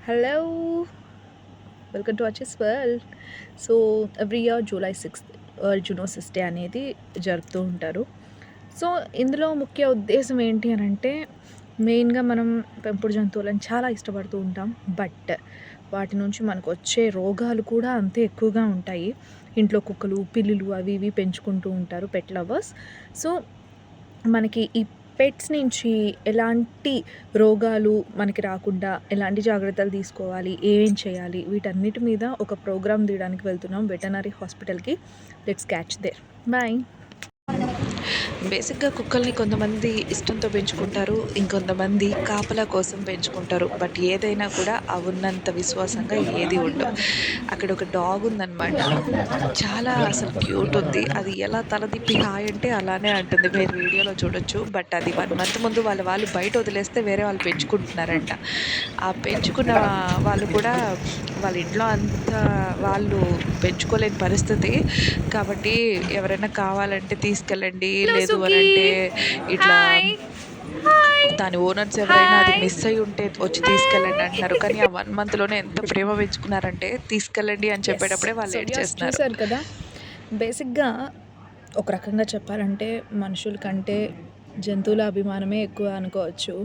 Hello, welcome to Aches World. So every year July 6th zoonosis day అనేది జరుపుతూ ఉంటారు. So ఇందులో ముఖ్య ఉద్దేశం ఏంటి అని అంటే, మెయిన్గా మనం పెంపుడు జంతువులను చాలా ఇష్టపడుతూ ఉంటాం. బట్ వాటి నుంచి మనకు వచ్చే రోగాలు కూడా అంతే ఎక్కువగా ఉంటాయి. ఇంట్లో కుక్కలు, పిల్లులు అవి ఇవి పెంచుకుంటూ ఉంటారు పెట్ లవర్స్. సో మనకి ఈ పెట్స్ నుంచి ఎలాంటి రోగాలు మనకి రాకుండా ఎలాంటి జాగ్రత్తలు తీసుకోవాలి, ఏమేం చేయాలి, వీటన్నిటి మీద ఒక ప్రోగ్రామ్ తీయడానికి వెళ్తున్నాం వెటర్నరీ హాస్పిటల్కి. Let's catch there. బాయ్. బేసిక్గా కుక్కల్ని కొంతమంది ఇష్టంతో పెంచుకుంటారు, ఇంకొంతమంది కాపలా కోసం పెంచుకుంటారు. బట్ ఏదైనా కూడా ఉన్నంత విశ్వాసంగా ఏది ఉండవు. అక్కడ ఒక డాగ్ ఉందన్నమాట, చాలా అసలు క్యూట్ ఉంది. అది ఎలా తల తిప్పి హాయ్ అంటే అలానే అంటుంది, మీరు వీడియోలో చూడొచ్చు. బట్ అది 1 month ముందు వాళ్ళు బయట వదిలేస్తే వేరే వాళ్ళు పెంచుకుంటున్నారంట. ఆ పెంచుకున్న వాళ్ళు కూడా వాళ్ళ ఇంట్లో అంత వాళ్ళు పెంచుకోలేని పరిస్థితి కాబట్టి ఎవరైనా కావాలంటే తీసుకెళ్ళండి, లేదు అని అంటే ఇట్లా దాని ఓనర్స్ ఎవరైనా అది మిస్ అయ్యి ఉంటే వచ్చి తీసుకెళ్ళండి అంటున్నారు. కానీ ఆ 1 monthలోనే ఎంత ప్రేమ పెంచుకున్నారంటే తీసుకెళ్ళండి అని చెప్పేటప్పుడే వాళ్ళు ఏడ్చేస్తున్నారు. చూసారు కదా, బేసిక్గా ఒక రకంగా చెప్పాలంటే మనుషుల కంటే జంతువుల అభిమానమే ఎక్కువ అనుకోవచ్చు.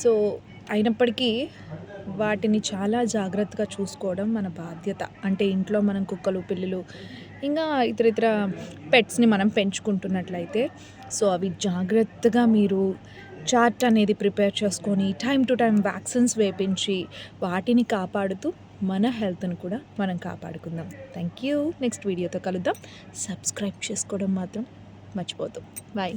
సో అయినప్పటికీ వాటిని చాలా జాగ్రత్తగా చూసుకోవడం మన బాధ్యత. అంటే ఇంట్లో మనం కుక్కలు, పిల్లులు, ఇంకా ఇతర పెట్స్ని మనం పెంచుకుంటున్నట్లయితే సో అవి జాగ్రత్తగా మీరు చార్ట్ అనేది ప్రిపేర్ చేసుకొని టైం టు టైం వ్యాక్సిన్స్ వేపించి వాటిని కాపాడుతూ మన హెల్త్ని కూడా మనం కాపాడుకుందాం. Thank you. నెక్స్ట్ వీడియోతో కలుద్దాం. సబ్స్క్రైబ్ చేసుకోవడం మాత్రం మర్చిపోతాం. బాయ్.